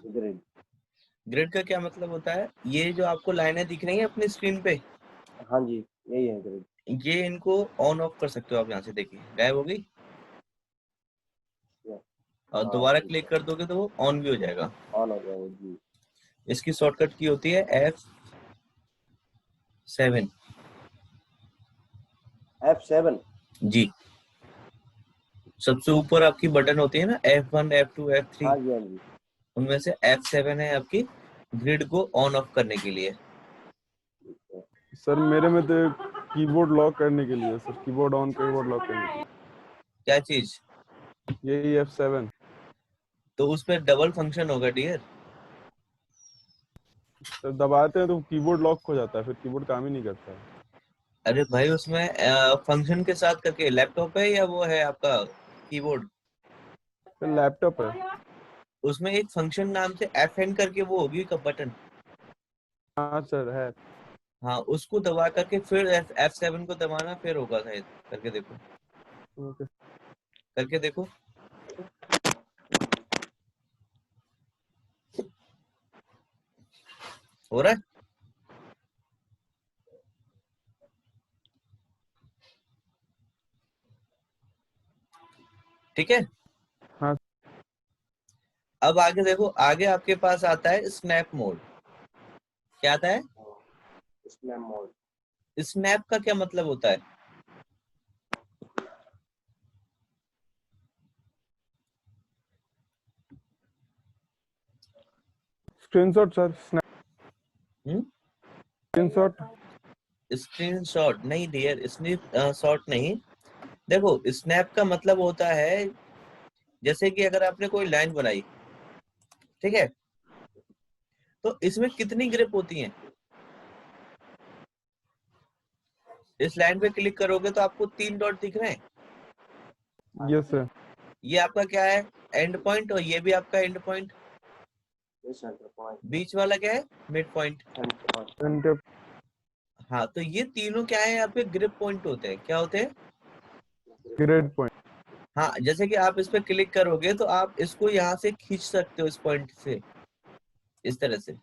Grid. Grid का क्या मतलब होता है? ये जो आपको लाइनें दिख रही हैं अपनी स्क्रीन पे, हाँ जी, यही है ग्रिड। ये इनको ऑन ऑफ कर सकते हो आप। यहाँ से देखिए गायब हो गई, और हाँ दोबारा ठीक क्लिक है, कर दोगे तो वो ऑन भी हो जाएगा। ऑन हो जाएगा जी। इसकी शॉर्टकट की होती है F7 F7। जी। सबसे ऊपर आपकी बटन होती है ना, F1 F2 F3, हाँ जी, हाँ जी। उनमें से F7 है आपकी ग्रिड को ऑन ऑफ करने के लिए। सर मेरे में तो कीबोर्ड लॉक करने के लिए sir, keyboard on keyboard lock करने के लिए। क्या चीज? यही F7। तो उस पर डबल फंक्शन होगा डियर। सर दबाते हैं तो कीबोर्ड लॉक हो जाता है, फिर कीबोर्ड काम ही नहीं करता है। अरे भाई उसमें फंक्शन के साथ करके लैपटॉप है या वो है आपका कीबोर्ड? सर लैपटॉप है। उसमें एक फंक्शन नाम से FN करके वो होगी का बटन। हाँ सर है। हाँ, उसको दबा करके फिर F7 को दबाना, फिर होगा शायद। करके देखो, ओके। करके देखो। हो रहा है? ठीक है। हाँ अब आगे देखो, आगे आपके पास आता है स्नैप मोड। क्या आता है? Snap mode. स्नैप का क्या मतलब होता है? Screenshot sir, screenshot. स्क्रीनशॉट नहीं डियर, शॉट नहीं। देखो, स्नैप का मतलब होता है, जैसे कि अगर आपने कोई लाइन बनाई, ठीक है, तो इसमें कितनी ग्रिप होती हैं? इस लाइन पे क्लिक करोगे तो आपको 3 डॉट दिख रहे हैं। Yes sir. ये आपका क्या है? एंड पॉइंट, और ये भी आपका एंड पॉइंट। Center point. बीच वाला क्या है? Mid point. हाँ, तो ये तीनों क्या है? यहाँ पे ग्रिप पॉइंट होते हैं। क्या होते हैं? Grade point. हाँ, जैसे कि आप इस पे क्लिक करोगे तो आप इसको यहाँ से खींच सकते हो, इस पॉइंट से, इस तरह से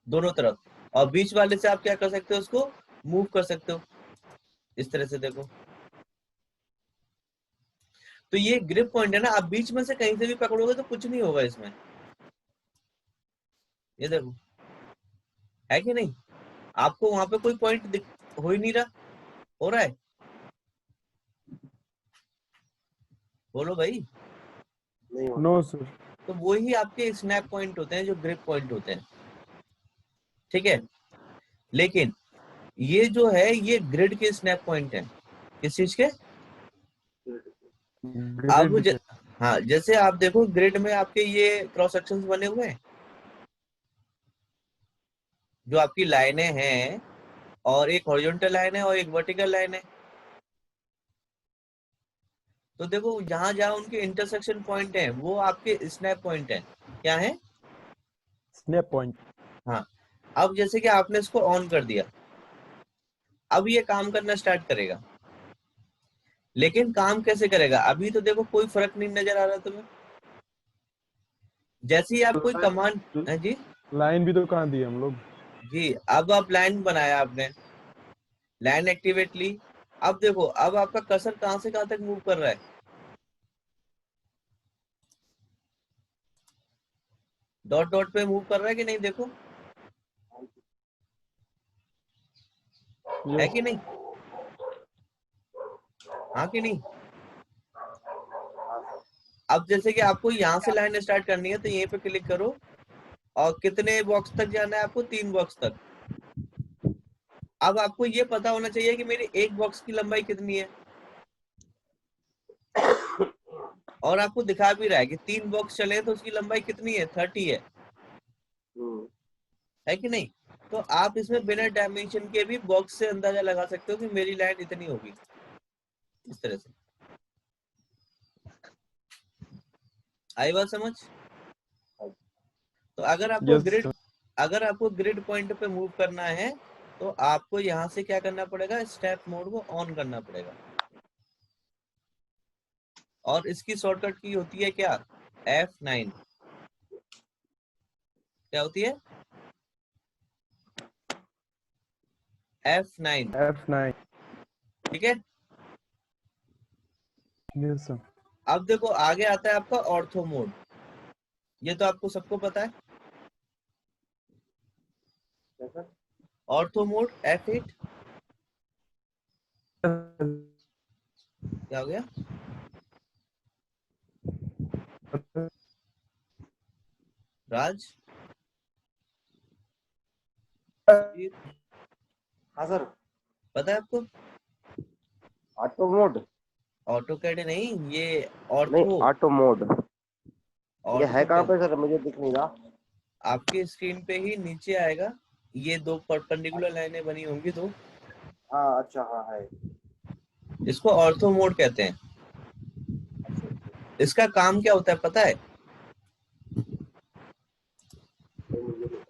दोनों तरफ। और बीच वाले से आप क्या कर सकते हो? उसको मूव कर सकते हो इस तरह से। देखो, तो ये ग्रिप पॉइंट है ना, आप बीच में से कहीं से भी पकड़ोगे तो कुछ नहीं होगा इसमें। ये देखो, है कि नहीं? आपको वहां पे कोई पॉइंट हो ही नहीं रहा। हो रहा है? बोलो भाई। No sir. तो वही आपके स्नैप पॉइंट होते हैं, जो ग्रिप पॉइंट होते हैं। ठीक है, लेकिन ये जो है ये ग्रिड के स्नैप पॉइंट है। किस चीज के? अब ग्रेड के। हाँ, जैसे आप देखो ग्रिड में आपके ये क्रॉस सेक्शंस बने हुए हैं, जो आपकी लाइनें हैं, और एक हॉरिजॉन्टल लाइन है और एक वर्टिकल लाइन है। तो देखो, जहां जहां उनके इंटरसेक्शन पॉइंट है वो आपके स्नैप पॉइंट है। क्या है? Snap point. हाँ। अब जैसे कि आपने इसको ऑन कर दिया, अब ये काम करना स्टार्ट करेगा। लेकिन काम कैसे करेगा? अभी तो देखो कोई फर्क नहीं नजर आ रहा तुम्हें। जैसे ही आप कोई कमांड है जी। लाइन भी तो कहाँ दी हम लोग। जी, अब आप लाइन बनाया आपने, लाइन एक्टिवेट ली। अब देखो, अब आपका कर्सर कहां से कहां तक मूव कर रहा है? डॉट डॉट पे मूव कर रहा है कि नहीं? देखो, है कि नहीं? हाँ कि नहीं? अब जैसे कि आपको यहाँ से लाइन स्टार्ट करनी है तो यहीं पे क्लिक करो, और कितने बॉक्स तक जाना है आपको? 3 बॉक्स तक। अब आपको ये पता होना चाहिए कि मेरी एक बॉक्स की लंबाई कितनी है, और आपको दिखा भी रहा है कि 3 बॉक्स चले तो उसकी लंबाई कितनी है? 30 है कि नहीं? तो आप इसमें बिना डायमेंशन के भी बॉक्स से अंदाजा लगा सकते हो कि मेरी लाइन इतनी होगी, इस तरह से। आई बात समझ? तो यस। अगर आपको ग्रिड पॉइंट पे मूव करना है तो आपको यहाँ से क्या करना पड़ेगा? स्टेप मोड को ऑन करना पड़ेगा। और इसकी शॉर्टकट की होती है क्या? F9। क्या होती है? F9। F9। ठीक है, यस सर। अब देखो आगे आता है आपका ऑर्थो मोड। ये तो आपको सबको पता है। कैसा? Ortho mode F8। क्या हो गया? राज, सुजीत, हाँ सर, पता है आपको? Auto mode. ऑटो कैड नहीं, ये नहीं, ऑर्थो। ऑटो मोड ये है ऑर्थो कहाँ कैड पे सर? मुझे दिख नहीं रहा। आपके स्क्रीन पे ही नीचे आएगा। ये दो परपेंडिकुलर लाइनें बनी होंगी दो, हाँ अच्छा, हाँ है। इसको ऑर्थो मोड कहते हैं। अच्छा अच्छा। इसका काम क्या होता है पता है? नहीं, मुझे नहीं।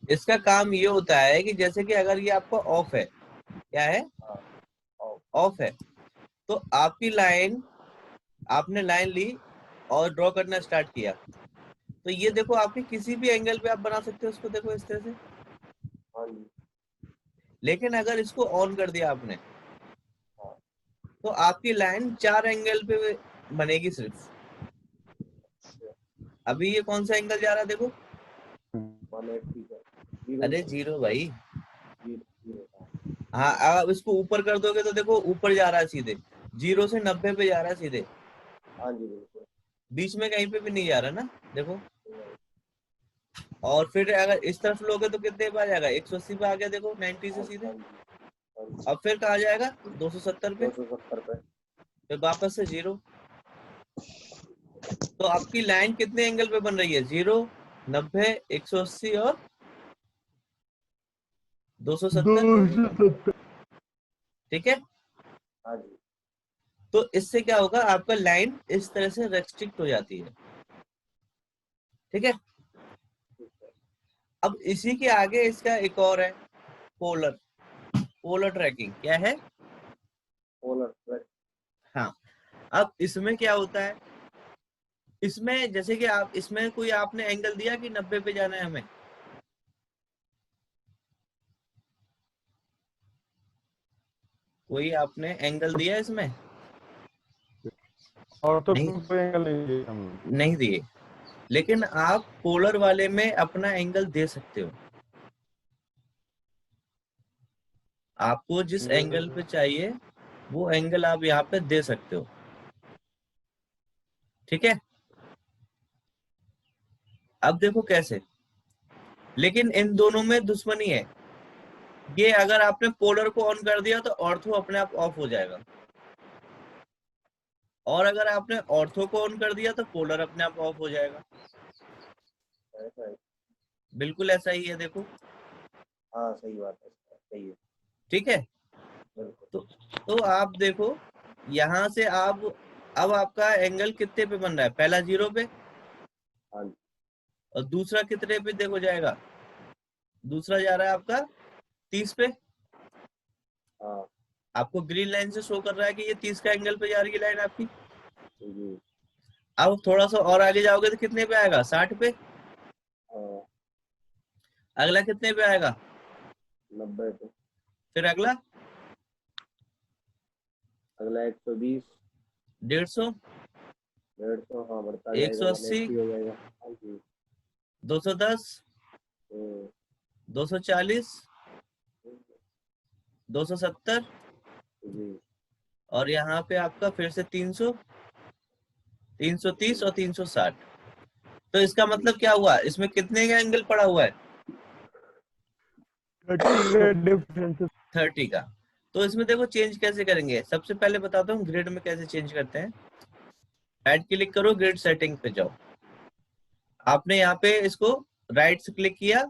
इसका काम ये होता है कि जैसे कि अगर ये आपका ऑफ है, क्या है? हाँ। और ऑफ है, तो आपकी लाइन, आपने लाइन ली और ड्रॉ करना स्टार्ट किया, तो ये देखो आपके किसी भी एंगल पे आप बना सकते हो उसको, देखो इस तरह से। हाँ जी। लेकिन अगर इसको ऑन कर दिया आपने, हाँ। तो आपकी लाइन 4 एंगल पे बनेगी सिर्फ। अच्छा। अभी ये कौन सा एंगल जा रहा है देखो? 180 का जीरो। अरे जीरो भाई। जीरो जीरो, हाँ। हाँ, अब इसको ऊपर कर दोगे तो देखो ऊपर जा रहा है सीधे, 0 से 90 पे जा रहा है सीधे, हाँ जी बिल्कुल। बीच में कहीं पे भी नहीं जा रहा ना, देखो। नहीं। और फिर अगर इस तरफ लोगे तो कितने पे आ जाएगा? 180 पे आ गया, देखो 90 से हाँ सीधे। हाँ जी। हाँ जी। अब फिर कहा जाएगा 270 पे, 270 पे। फिर वापस से जीरो। तो आपकी लाइन कितने एंगल पे बन रही है? 0, 90, 180 और 270। 270। ठीक है, हाँ जी। तो इससे क्या होगा, आपका लाइन इस तरह से रेस्ट्रिक्ट हो जाती है। ठीक है, ठीक है। अब इसी के आगे इसका एक और है, पोलर। पोलर ट्रैकिंग क्या है? Polar plus. हाँ, अब इसमें क्या होता है, इसमें जैसे कि आप इसमें कोई आपने एंगल दिया कि 90 पे जाना है हमें, कोई आपने एंगल दिया इसमें? और तो नहीं, कोई एंगल नहीं है हम लोग। नहीं दिए। लेकिन आप पोलर वाले में अपना एंगल दे सकते हो। आपको जिस एंगल पे चाहिए वो एंगल आप यहाँ पे दे सकते हो। ठीक है, अब देखो कैसे। लेकिन इन दोनों में दुश्मनी है, ये अगर आपने पोलर को ऑन कर दिया तो ऑर्थो अपने आप ऑफ हो जाएगा, और अगर आपने ऑर्थो को ऑन कर दिया तो पोलर अपने आप ऑफ हो जाएगा। ऐसा है। बिल्कुल ऐसा ही है, देखो। हाँ सही बात है, सही है। ठीक है, बिल्कुल। तो आप देखो यहाँ से आप, अब आपका एंगल कितने पे बन रहा है? पहला 0 पे, हाँ जी। और दूसरा कितने पे देखो जाएगा? दूसरा जा रहा है आपका 30 पे। हाँ आपको ग्रीन लाइन से शो कर रहा है कि ये 30 का एंगल पे जा रही है लाइन आपकी। जी। अब थोड़ा सा और आगे जाओगे तो कितने पे आएगा? 60 पे। हाँ। अगला कितने पे आएगा? 90 पे। फिर अगला अगला 120। 150, 150, हाँ बढ़ता जाएगा, 180, 180 हो जाएगा। हाँ जी। 210, हम्म, 240, 270, जी और यहाँ पे आपका फिर से 300, 330 और 360। तो इसका जी। मतलब क्या हुआ, इसमें कितने का एंगल पड़ा हुआ है? 30 का डिफरेंस। 30 का। तो इसमें देखो चेंज कैसे करेंगे, सबसे पहले बताता हूँ ग्रिड में कैसे चेंज करते हैं। राइट क्लिक करो, ग्रिड सेटिंग पे जाओ। आपने यहाँ पे इसको राइट से क्लिक किया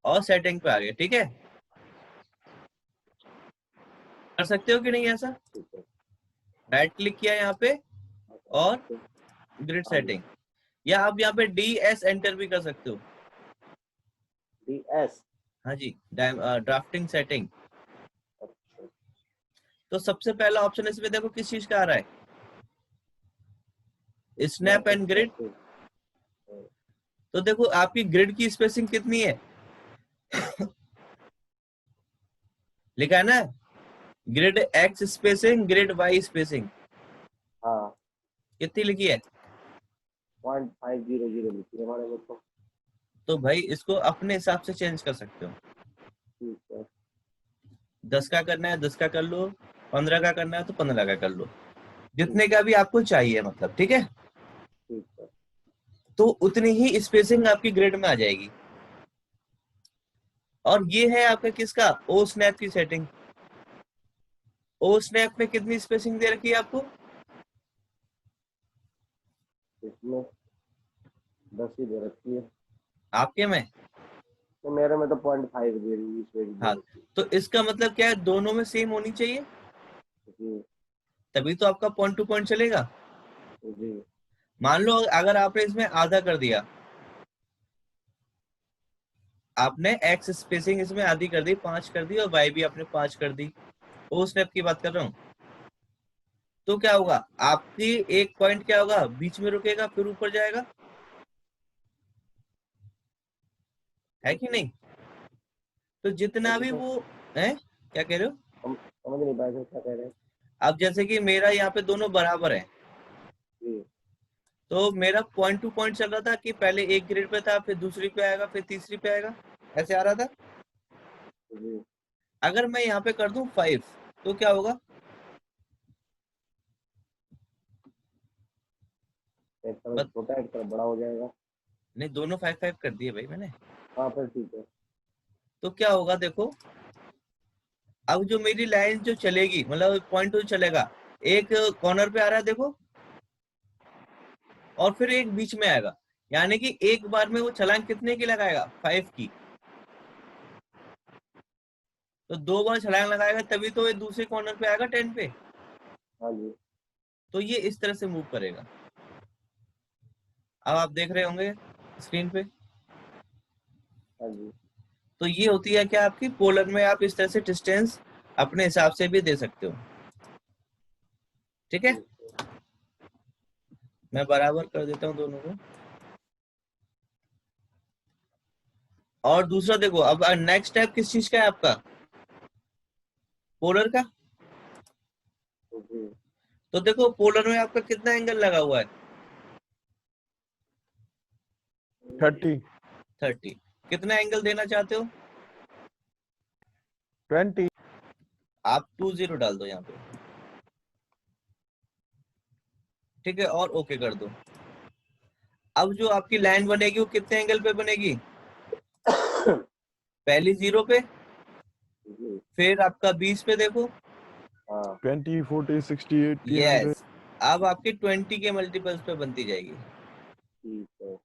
और सेटिंग पे आ गए। ठीक है, कर सकते हो कि नहीं ऐसा? ठीक है। राइट क्लिक किया यहाँ पे और ग्रिड हाँ जी। सेटिंग, या आप यहाँ पे DS एंटर भी कर सकते हो। DS। हाँ जी, ड्राफ्टिंग सेटिंग। अच्छा। तो सबसे पहला ऑप्शन इसमें देखो किस चीज का आ रहा है, snap snap and grid. Snap. तो देखो आपकी ग्रिड की स्पेसिंग कितनी है, लिखा है ना, grid X spacing, grid Y spacing, हाँ कितनी लिखी है? 0.500 लिखी है हमारे में तो भाई इसको अपने हिसाब से चेंज कर सकते हो। ठीक है 10 का करना है 10 का कर लो, 15 का करना है तो 15 का कर लो, जितने का भी आपको चाहिए मतलब, ठीक है। ठीक है तो उतनी ही स्पेसिंग आपकी ग्रिड में आ जाएगी। और ये है आपका किसका, ओ स्नैप की सेटिंग। ओ स्नैप में कितनी स्पेसिंग दे रखी है आपको? इसमें 10 ही दे रखी है। आपके में? तो मेरे में तो 0.5 दे रही है, इसमें भी दे हाँ, रखी तो इसका मतलब क्या है, दोनों में सेम होनी चाहिए, है। जी तभी तो आपका पॉइंट टू पॉइंट चलेगा। जी मान लो अगर आपने इसमें आधा कर दिया, आपने एक्स स्पेसिंग इसमें आधी कर दी, 5 कर दी, और वाई भी आपने 5 कर दी, ओ स्नैप की बात कर रहा हूँ, तो क्या होगा, आपकी एक पॉइंट क्या होगा, बीच में रुकेगा फिर ऊपर जाएगा, है कि नहीं? तो जितना भी तो वो है, क्या कह रहे हो? हम समझ नहीं पाए सर क्या कह रहे हैं। अब जैसे कि मेरा यहाँ पे दोनों बराबर है, जी तो मेरा पॉइंट टू पॉइंट चल रहा था कि पहले एक ग्रिड पे था, फिर दूसरी पे आएगा, फिर तीसरी पे आएगा, ऐसे आ रहा था। जी अगर मैं यहाँ पे कर दूं 5, तो क्या होगा? एक तरफ बस, छोटा एक तरफ बड़ा हो जाएगा। नहीं, दोनों 5 5 कर दिए भाई मैंने। हाँ फिर ठीक है। तो क्या होगा देखो, अब जो मेरी लाइन जो चलेगी, मतलब पॉइंट टू चलेगा, एक कॉर्नर पे आ रहा है देखो, और फिर एक बीच में आएगा, यानी कि एक बार में वो छलांग कितने की लगाएगा, 5 की। तो 2 बार छलांग लगाएगा तभी तो ये दूसरे कॉर्नर पे आएगा 10 पे। हाँ जी तो ये इस तरह से मूव करेगा। अब आप देख रहे होंगे स्क्रीन पे। हाँ जी तो ये होती है क्या आपकी पोलर में, आप इस तरह से डिस्टेंस अपने हिसाब से भी दे सकते हो, ठीक है। ठीक है। मैं बराबर कर देता हूँ दोनों को। और दूसरा देखो, अब नेक्स्ट स्टेप किस चीज का है आपका, पोलर का। जी तो देखो पोलर में आपका कितना एंगल लगा हुआ है, 30 30। कितना एंगल देना चाहते हो? 20 आप 20 डाल दो यहाँ पे, ठीक है, और ओके कर दो। अब जो आपकी लाइन बनेगी वो कितने एंगल पे बनेगी, पहली 0 पे, जी फिर आपका 20 पे देखो, हाँ 20 40 60 80 100 यस, अब आपके 20 के मल्टीपल्स पे बनती जाएगी। ठीक है।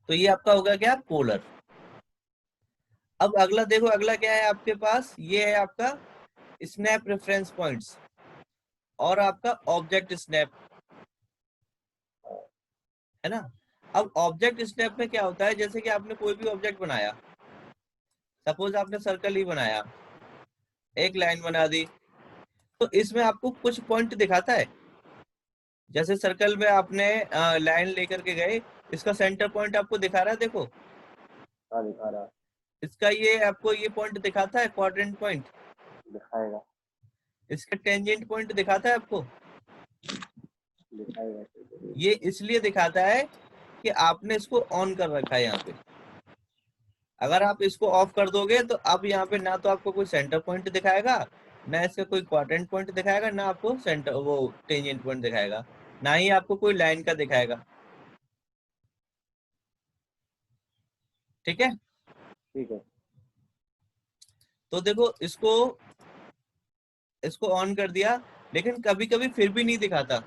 तो ये आपका होगा क्या, पोलर। अब अगला देखो, अगला क्या है आपके पास, ये है आपका स्नैप रेफरेंस पॉइंट्स, और आपका ऑब्जेक्ट स्नैप, है ना। अब ऑब्जेक्ट स्नैप में क्या होता है, जैसे कि आपने कोई भी ऑब्जेक्ट बनाया, सपोज आपने सर्कल ही बनाया, एक लाइन बना दी, तो इसमें आपको कुछ पॉइंट दिखाता है। जैसे सर्कल में आपने लाइन लेकर के गए, इसका सेंटर पॉइंट आपको दिखा रहा है देखो, हाँ दिखा रहा इसका ये आपको ये पॉइंट दिखाता है, क्वाड्रेंट पॉइंट। दिखाएगा इसका टेंजेंट पॉइंट दिखाता है आपको। दिखाएगा ठीक है। ये इसलिए दिखाता है कि आपने इसको ऑन कर रखा है यहाँ पे। अगर आप इसको ऑफ कर दोगे तो अब यहाँ पे ना तो आपको कोई सेंटर पॉइंट दिखाएगा, ना इसका कोई क्वाड्रेंट पॉइंट दिखाएगा, ना आपको सेंटर वो टेंजेंट पॉइंट दिखाएगा, ना ही आपको कोई लाइन का दिखाएगा, ठीक है। ठीक है तो देखो इसको इसको ऑन कर दिया, लेकिन कभी कभी फिर भी नहीं दिखाता।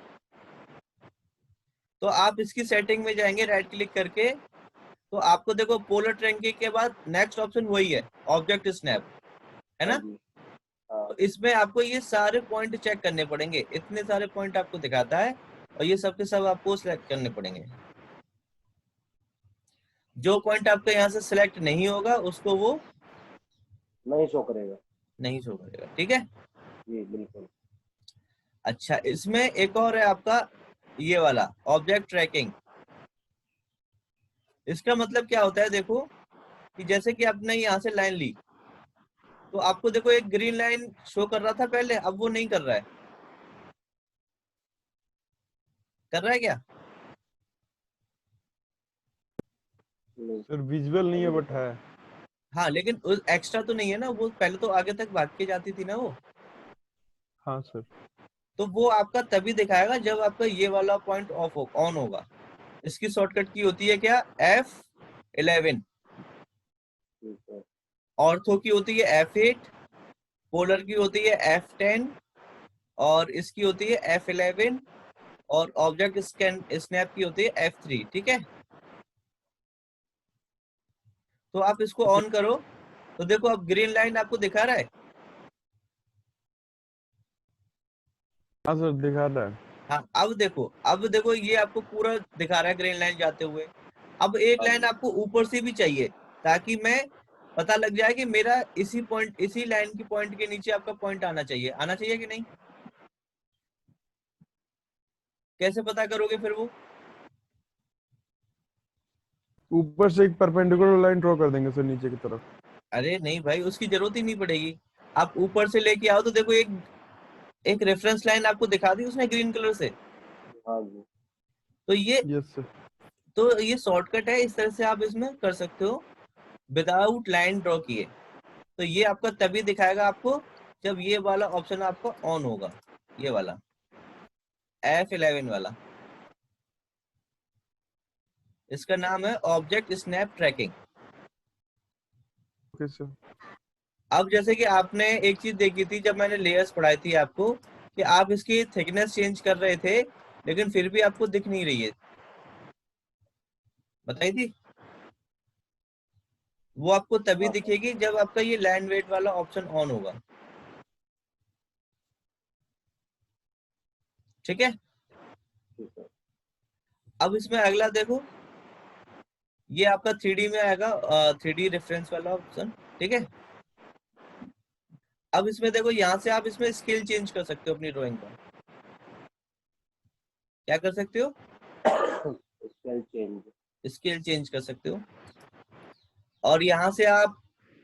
तो आप इसकी सेटिंग में जाएंगे राइट क्लिक करके, तो आपको देखो पोलर ट्रैकिंग के बाद नेक्स्ट ऑप्शन वही है, ऑब्जेक्ट स्नैप, है हाँ ना। जी हाँ तो इसमें आपको ये सारे पॉइंट चेक करने पड़ेंगे, इतने सारे पॉइंट आपको दिखाता है, और ये सब के सब आपको सिलेक्ट करने पड़ेंगे। जो पॉइंट आपका यहाँ से सिलेक्ट नहीं होगा उसको वो नहीं शो करेगा। नहीं शो करेगा, ठीक है। जी बिल्कुल अच्छा, इसमें एक और है आपका ये वाला ऑब्जेक्ट ट्रैकिंग। इसका मतलब क्या होता है, देखो कि जैसे कि आपने यहाँ से लाइन ली, तो आपको देखो एक ग्रीन लाइन शो कर रहा था पहले, अब वो नहीं कर रहा है। कर रहा है क्या? नहीं सर विजुअल नहीं है बट है। हाँ, लेकिन एक्स्ट्रा तो नहीं है ना, वो पहले तो आगे तक भाग के जाती थी ना वो। हाँ सर। तो वो आपका तभी दिखाएगा जब आपका ये वाला पॉइंट ऑन होगा। इसकी शॉर्टकट की होती है क्या, F11। ठीक है। ऑर्थो की होती है F8, पोलर की होती है F10, और इसकी होती है F11, और ऑब्जेक्ट स्कैन स्नैप की होती है F3। ठीक है, तो आप इसको ऑन करो, तो देखो अब ग्रीन लाइन आपको दिखा रहा है। हाँ सर दिखा रहा है। हाँ, अब देखो ये आपको पूरा दिखा रहा है ग्रीन लाइन जाते हुए। अब एक हाँ लाइन जी। आपको ऊपर से भी चाहिए, ताकि मैं पता लग जाए कि मेरा इसी लाइन की पॉइंट के नीचे आपका पॉइंट आना चाहिए कि नहीं। कैसे पता करोगे फिर वो? ऊपर से एक परपेंडिकुलर लाइन ड्रॉ कर देंगे सर नीचे की तरफ। अरे नहीं भाई, उसकी जरूरत ही नहीं पड़ेगी। आप ऊपर से लेके आओ तो देखो एक एक रेफरेंस लाइन आपको दिखा दी उसने ग्रीन कलर से। हाँ जी। तो ये यस सर। शॉर्टकट है, इस तरह से आप इसमें कर सकते हो विदाउट लाइन ड्रॉ किए। तो ये आपका तभी दिखाएगा आपको जब ये वाला ऑप्शन आपका ऑन होगा, ये वाला F11 वाला। इसका नाम है object snap tracking. Okay sir. अब जैसे कि आपने एक चीज देखी थी जब मैंने लेयर्स पढ़ाई थी आपको, कि आप इसकी थिकनेस चेंज कर रहे थे, लेकिन फिर भी आपको दिख नहीं रही है, बताई थी। वो आपको तभी हाँ दिखेगी जब आपका ये लैंड वेट वाला ऑप्शन ऑन होगा। ठीक है, ठीक है। अब इसमें अगला देखो, ये आपका 3D में आएगा, 3D रेफरेंस वाला ऑप्शन। ठीक है, अब इसमें देखो, यहाँ से आप इसमें स्केल चेंज कर सकते हो अपनी ड्राइंग का। क्या कर सकते हो? Scale change. स्केल चेंज कर सकते हो। और यहाँ से आप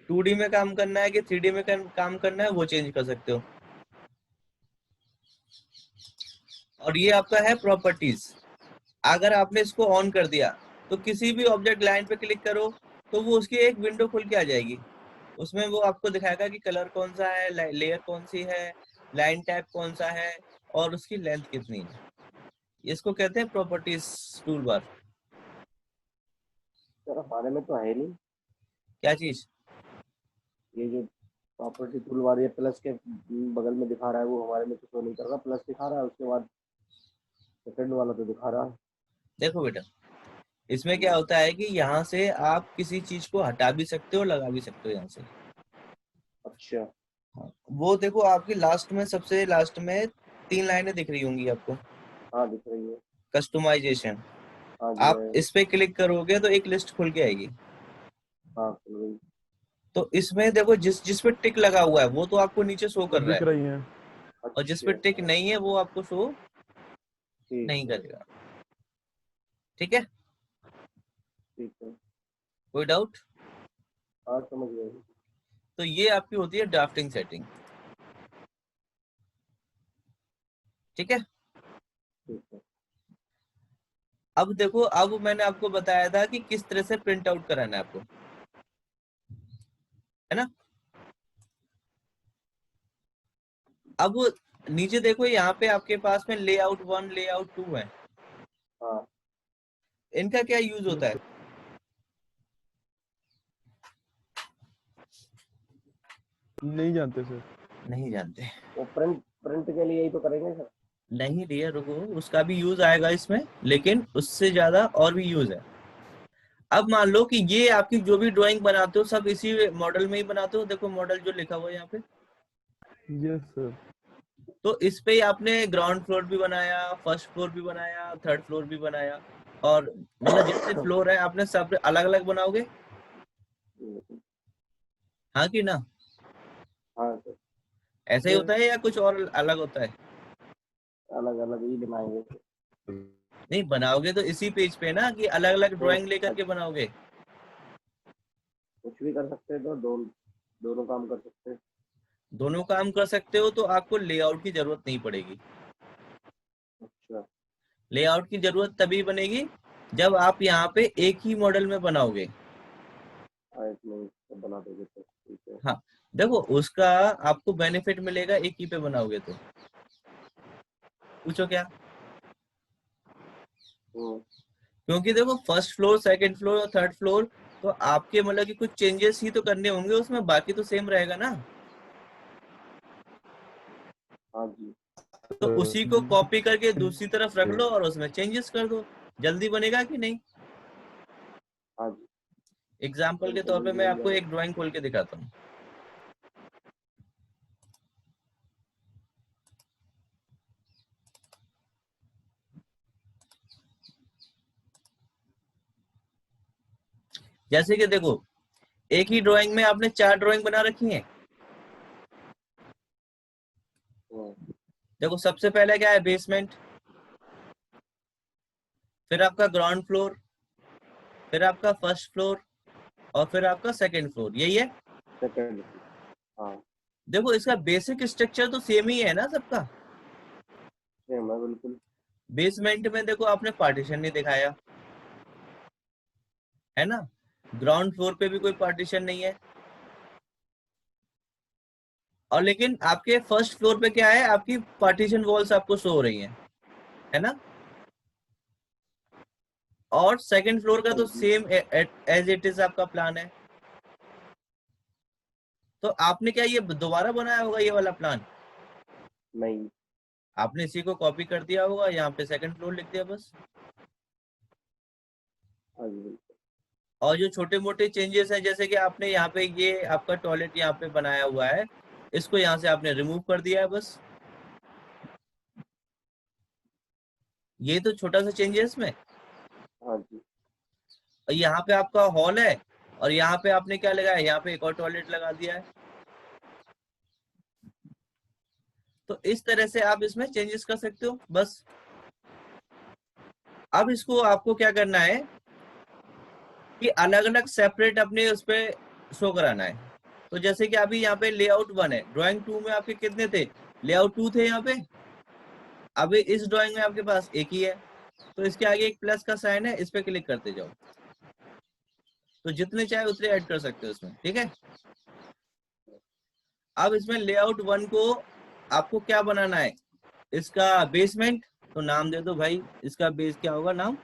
2D में काम करना है कि 3D में काम करना है, वो चेंज कर सकते हो। और ये आपका है प्रॉपर्टीज। अगर आपने इसको ऑन कर दिया, तो किसी भी ऑब्जेक्ट लाइन पे क्लिक करो, तो वो उसकी एक विंडो खुल के आ जाएगी। उसमें वो आपको दिखाएगा कि कलर कौन सा है, लेयर कौन सी है, लाइन टाइप कौन सा है, और उसकी लेंथ कितनी है। इसको कहते हैं प्रॉपर्टीज टूल बार। सर हमारे में तो है नहीं क्या चीज? ये जो प्रॉपर्टी टूल बार, ये प्लस के बगल में दिखा रहा है, वो हमारे में तो शो नहीं कर रहा। प्लस दिखा रहा है, उसके बाद सेकंड वाला तो दिखा रहा है। देखो बेटा, इसमें क्या होता है कि यहाँ से आप किसी चीज को हटा भी सकते हो, लगा भी सकते हो यहाँ से। अच्छा। हाँ, वो देखो आपकी लास्ट में, सबसे लास्ट में 3 लाइनें दिख रही होंगी आपको, हाँ दिख रही है। कस्टमाइजेशन। हाँ जी आप है। इस पे क्लिक करोगे तो एक लिस्ट खुल के आएगी। हाँ खुल गई। तो इसमें देखो, जिस जिस पे टिक लगा हुआ है वो तो आपको नीचे शो वो कर रहा दिख है, रही है। और जिस पे अच्छा। टिक नहीं है वो आपको शो ठीक नहीं है। करेगा। ठीक है, ठीक है। कोई डाउट? हाँ समझ गए। तो ये आपकी होती है ड्राफ्टिंग सेटिंग। ठीक है, ठीक है। अब देखो, अब मैंने आपको बताया था कि किस तरह से प्रिंट आउट कराना है आपको, है ना। अब नीचे देखो, यहाँ पे आपके पास में लेआउट 1, लेआउट 2 है। हाँ। इनका क्या यूज होता यस है? सर। नहीं जानते सर। नहीं जानते? वो प्रिंट प्रिंट के लिए ही तो करेंगे सर। नहीं डियर, रुको, उसका भी यूज आएगा इसमें, लेकिन उससे ज्यादा और भी यूज है। अब मान लो कि ये आपकी जो भी ड्राइंग बनाते हो सब इसी मॉडल में ही बनाते हो, देखो मॉडल जो लिखा हुआ है यहाँ पे। Yes sir. तो इस पे ही आपने ग्राउंड फ्लोर भी बनाया, फर्स्ट फ्लोर भी बनाया, थर्ड फ्लोर भी बनाया, और मतलब जैसे फ्लोर है आपने सब अलग अलग बनाओगे, हाँ कि ना? हाँ सर। ऐसा ही होता है या कुछ और अलग होता है? अलग अलग ही बनाएंगे। नहीं बनाओगे तो इसी पेज पे ना, कि अलग अलग ड्राइंग लेकर के बनाओगे? कुछ भी कर सकते हैं, तो दोनों काम कर सकते हैं। दोनों काम कर सकते हो तो आपको लेआउट की जरूरत नहीं पड़ेगी। अच्छा। लेआउट की जरूरत तभी बनेगी जब आप यहाँ पे एक ही मॉडल में बनाओगे। एक में सब बना दोगे तो ठीक है। हाँ, देखो उसका आपको बेनिफिट मिलेगा एक ही पे बनाओगे तो। पूछो क्या? क्योंकि देखो फर्स्ट फ्लोर, सेकंड फ्लोर और थर्ड फ्लोर तो आपके मतलब कि कुछ चेंजेस ही तो करने होंगे उसमें, बाकी तो सेम रहेगा ना। हाँ जी। तो उसी को कॉपी करके दूसरी तरफ रख लो और उसमें चेंजेस कर दो, जल्दी बनेगा कि नहीं? हाँ जी। एग्जाम्पल के तौर पे मैं आपको एक ड्राइंग खोल के दिखाता हूँ। जैसे कि देखो, एक ही ड्राइंग में आपने 4 ड्राइंग बना रखी हैं। देखो सबसे पहले क्या है, बेसमेंट, फिर आपका ग्राउंड फ्लोर, फिर आपका फर्स्ट फ्लोर और फिर आपका सेकंड फ्लोर, यही है। सेकंड। हाँ देखो इसका बेसिक स्ट्रक्चर तो सेम ही है ना सबका। सेम है बिल्कुल। बेसमेंट में देखो आपने पार्टीशन नहीं दिखाया है ना, ग्राउंड फ्लोर पे भी कोई पार्टीशन नहीं है, और लेकिन आपके फर्स्ट फ्लोर पे क्या है, आपकी पार्टीशन वॉल्स आपको शो हो रही हैं, है ना। और सेकंड फ्लोर का तो सेम एज इट इज आपका प्लान है। तो आपने क्या ये दोबारा बनाया होगा ये वाला प्लान? नहीं। आपने इसी को कॉपी कर दिया होगा, यहाँ पे सेकंड फ्लोर लिख दिया बस। हाँ जी बिल्कुल। और जो छोटे मोटे चेंजेस हैं, जैसे कि आपने यहाँ पे ये आपका टॉयलेट यहाँ पे बनाया हुआ है, इसको यहाँ से आपने रिमूव कर दिया है बस। ये तो छोटा सा चेंज है इसमें। हाँ जी। और यहाँ पे आपका हॉल है और यहाँ पे आपने क्या लगाया, यहाँ पे एक और टॉयलेट लगा दिया है। तो इस तरह से आप इसमें चेंजेस कर सकते हो बस। अब इसको आपको क्या करना है कि अलग अलग सेपरेट अपने उस पे शो कराना है। तो जैसे कि अभी यहाँ पे लेआउट 1 है, ड्राइंग 2 में आपके कितने थे, लेआउट 2 थे यहाँ पे। अभी इस ड्राइंग में आपके पास एक ही है, तो इसके आगे एक प्लस का साइन है, इस पे क्लिक करते जाओ, तो जितने चाहे उतने ऐड कर सकते हो इसमें, ठीक है। अब इसमें लेआउट 1 को आपको क्या बनाना है, इसका बेसमेंट, तो नाम दे दो भाई, इसका बेस क्या होगा नाम,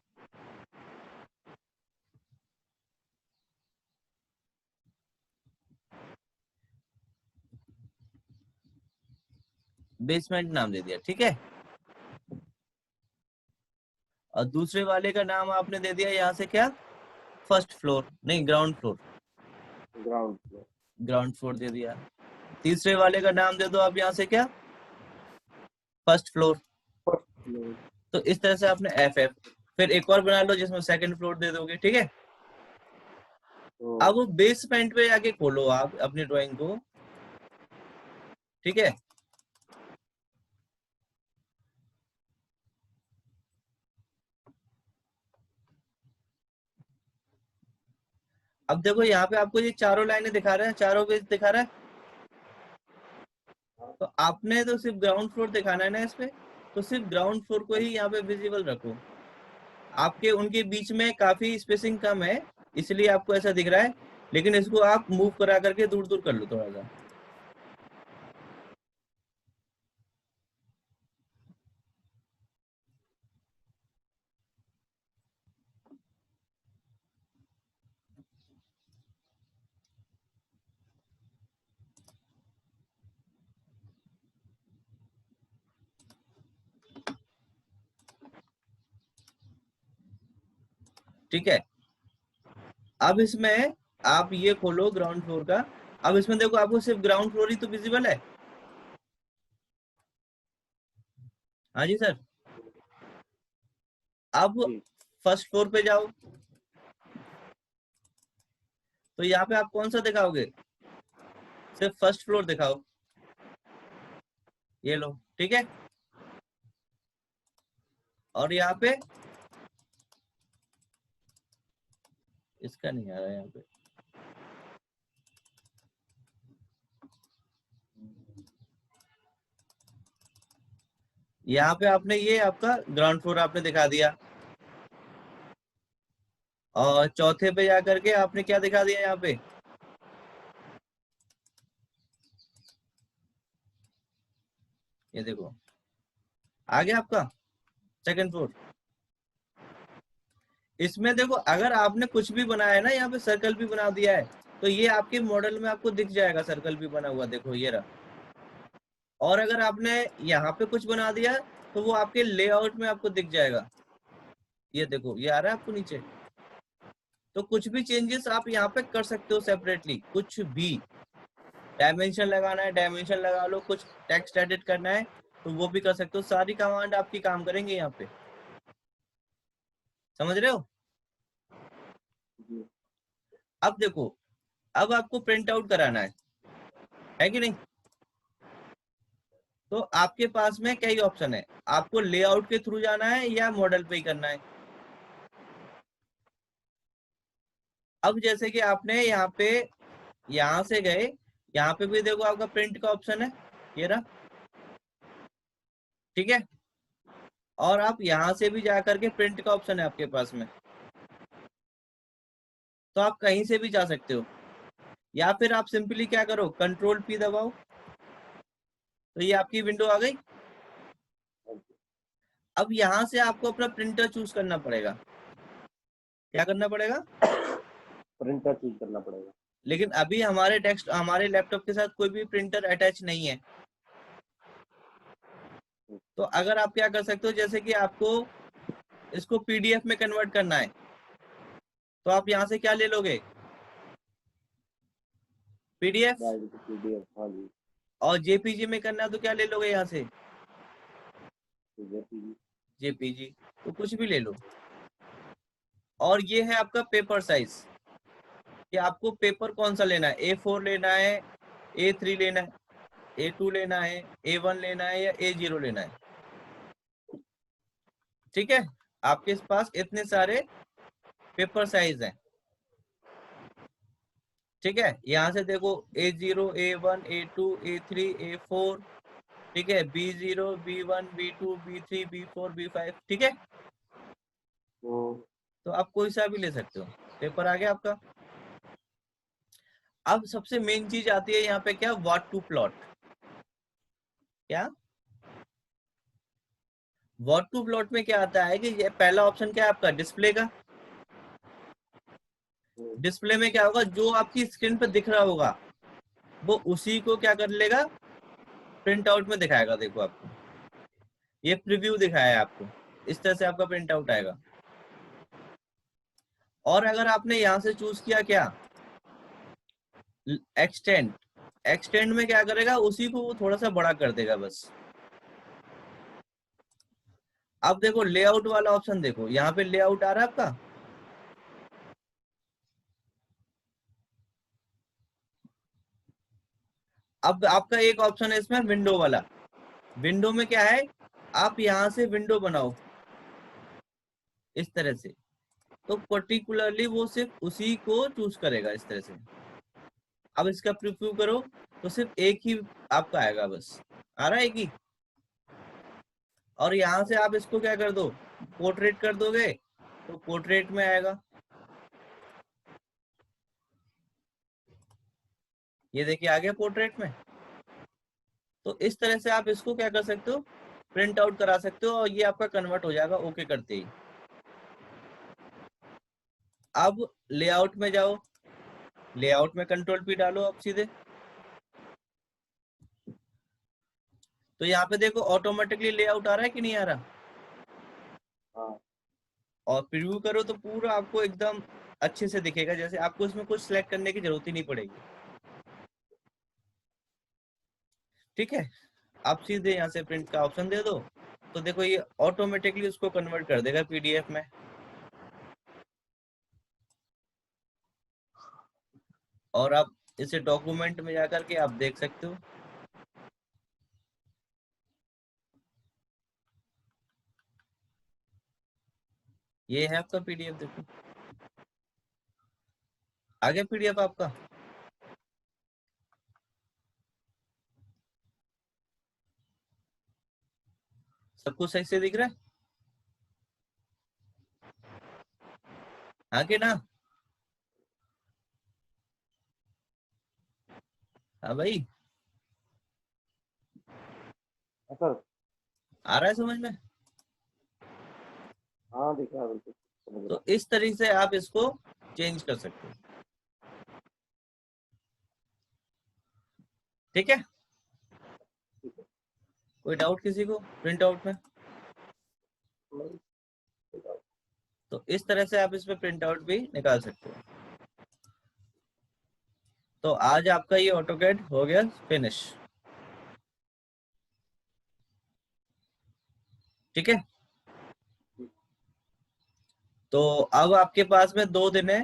बेसमेंट नाम दे दिया, ठीक है। और दूसरे वाले का नाम आपने दे दिया यहाँ से क्या, फर्स्ट फ्लोर, नहीं ground floor, ground floor. Ground floor दे दिया। तीसरे वाले का नाम दे दो आप यहाँ से क्या, फर्स्ट फ्लोर। First floor. तो इस तरह से आपने एफ एफ, फिर एक और बना लो जिसमें सेकंड फ्लोर दे दोगे, ठीक है। अब बेसमेंट पे आके खोलो आप अपनी ड्राइंग को, ठीक है। अब देखो यहाँ पे आपको ये चारों लाइनें दिखा रहे हैं, चारों पेज दिखा रहा है, तो आपने तो सिर्फ ग्राउंड फ्लोर दिखाना है ना इस पे, तो सिर्फ ग्राउंड फ्लोर को ही यहाँ पे विजिबल रखो। आपके उनके बीच में काफी स्पेसिंग कम है, इसलिए आपको ऐसा दिख रहा है, लेकिन इसको आप मूव करा करके दूर दूर कर लो थोड़ा सा। ठीक है। अब इसमें आप ये खोलो ग्राउंड फ्लोर का, अब इसमें देखो आपको सिर्फ ग्राउंड फ्लोर ही तो विजिबल है। हाँ जी सर। अब फर्स्ट फ्लोर पे जाओ, तो यहाँ पे आप कौन सा दिखाओगे, सिर्फ फर्स्ट फ्लोर दिखाओ, ये लो, ठीक है। और यहाँ पे इसका नहीं आ रहा है यहाँ पे। यहाँ पे आपने ये आपका ग्राउंड फ्लोर आपने दिखा दिया, और चौथे पे जाकर के आपने क्या दिखा दिया यहाँ पे, ये देखो आ गया आपका सेकंड फ्लोर। इसमें देखो अगर आपने कुछ भी बनाया है ना, यहाँ पे सर्कल भी बना दिया है, तो ये आपके मॉडल में आपको दिख जाएगा सर्कल भी बना हुआ, देखो ये रहा। और अगर आपने यहाँ पे कुछ बना दिया तो वो आपके लेआउट में आपको दिख जाएगा, ये देखो ये आ रहा है आपको नीचे। तो कुछ भी चेंजेस आप यहाँ पे कर सकते हो सेपरेटली, कुछ भी डायमेंशन लगाना है डायमेंशन लगा लो, कुछ टेक्स्ट एडिट करना है तो वो भी कर सकते हो, सारी कमांड आपकी काम करेंगे यहाँ पे, समझ रहे हो। जी। अब देखो, अब आपको प्रिंट आउट कराना है कि नहीं। तो आपके पास में कई ऑप्शन है, आपको लेआउट के थ्रू जाना है या मॉडल पे ही करना है। अब जैसे कि आपने यहाँ पे यहाँ से गए, यहाँ पे भी देखो आपका प्रिंट का ऑप्शन है, ये रहा, ठीक है। और आप यहाँ से भी जाकर के प्रिंट का ऑप्शन है आपके पास में, तो आप कहीं से भी जा सकते हो। या फिर आप सिंपली क्या करो, कंट्रोल पी दबाओ, तो ये आपकी विंडो आ गई। अब यहाँ से आपको अपना प्रिंटर चूज करना पड़ेगा। क्या करना पड़ेगा, प्रिंटर चूज करना पड़ेगा। लेकिन अभी हमारे लैपटॉप के साथ कोई भी प्रिंटर अटैच नहीं है। तो अगर आप क्या कर सकते हो, जैसे कि आपको इसको पीडीएफ में कन्वर्ट करना है, तो आप यहाँ से क्या ले लोगे, पीडीएफ। पीडीएफ, हाँ जी। और जेपीजी में करना है तो क्या ले लोगे यहाँ से, जेपीजी। जेपीजी, तो कुछ भी ले लो। और ये है आपका पेपर साइज, कि आपको पेपर कौन सा लेना है, A4 लेना है, A3 लेना है, A2 लेना है, A1 लेना है या A0 लेना है। ठीक है, आपके पास इतने सारे पेपर साइज हैं। ठीक है, यहाँ से देखो A0, A1, A2, A3, A4, ठीक है, B0, B1, B2, B3, B4, B5, ठीक है। तो आप कोई सा भी ले सकते हो, पेपर आ गया आपका। अब सबसे मेन चीज आती है यहाँ पे, क्या, व्हाट टू प्लॉट। क्या व्हाट टू प्लॉट में क्या आता है कि ये पहला ऑप्शन क्या है आपका, डिस्प्ले का। डिस्प्ले में क्या होगा, जो आपकी स्क्रीन पर दिख रहा होगा वो उसी को क्या कर लेगा, प्रिंट आउट में दिखाएगा। देखो आपको ये प्रीव्यू दिखाया है आपको, इस तरह से आपका प्रिंट आउट आएगा। और अगर आपने यहां से चूज किया क्या, एक्सटेंड, एक्सटेंड में क्या करेगा, उसी को वो थोड़ा सा बड़ा कर देगा बस। अब देखो लेआउट वाला ऑप्शन, देखो यहाँ पे लेआउट आ रहा है आपका। अब आपका एक ऑप्शन है इसमें विंडो वाला। विंडो में क्या है, आप यहाँ से विंडो बनाओ इस तरह से, तो पर्टिकुलरली वो सिर्फ उसी को चूज करेगा इस तरह से। अब इसका प्रीव्यू करो तो सिर्फ एक ही आपका आएगा, बस आ रहा है एक ही। और यहाँ से आप इसको क्या कर दो, पोर्ट्रेट कर दोगे तो पोर्ट्रेट में आएगा। ये देखिए आ गया पोर्ट्रेट में। तो इस तरह से आप इसको क्या कर सकते हो, प्रिंट आउट करा सकते हो, और ये आपका कन्वर्ट हो जाएगा ओके करते ही। अब लेआउट में जाओ, लेआउट में कंट्रोल पी डालो आप सीधे, तो यहाँ पे देखो ऑटोमेटिकली लेआउट आ रहा है कि नहीं आ रहा। हाँ। और प्रीव्यू करो तो पूरा आपको एकदम अच्छे से दिखेगा, जैसे आपको इसमें कुछ सिलेक्ट करने की जरूरत ही नहीं पड़ेगी। ठीक है, आप सीधे यहाँ से प्रिंट का ऑप्शन दे दो, तो देखो ये ऑटोमेटिकली उसको कन्वर्ट कर देगा पीडीएफ में। और आप इसे डॉक्यूमेंट में जाकर के आप देख सकते हो। ये है आपका पीडीएफ, देखो आ गया पीडीएफ आपका? सब कुछ सही से दिख रहा है? हाँ कि ना? हाँ भाई, सर आ रहा है समझ में? हाँ दिख रहा है, बिल्कुल समझ रहा तो इस तरीके से आप इसको चेंज कर सकते हो। ठीक है, ठीक है। कोई डाउट किसी को प्रिंट आउट में? नहीं, तो इस तरह से आप इसमें प्रिंट आउट भी निकाल सकते हो। तो आज आपका ये ऑटोकैड हो गया फिनिश। ठीक है, तो अब आपके पास में 2 दिन है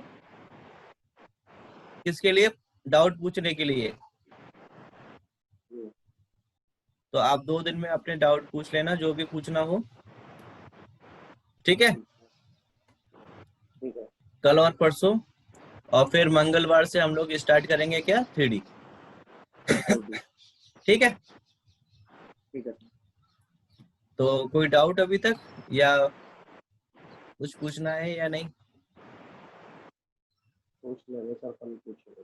किसके लिए? डाउट पूछने के लिए। तो आप 2 दिन में अपने डाउट पूछ लेना, जो भी पूछना हो। ठीक है, ठीक है। कल और परसों, और फिर मंगलवार से हम लोग स्टार्ट करेंगे क्या? 3D। ठीक है, ठीक है। तो कोई डाउट अभी तक या कुछ पूछना है या नहीं? पूछ लेंगे सर, कल पूछेंगे।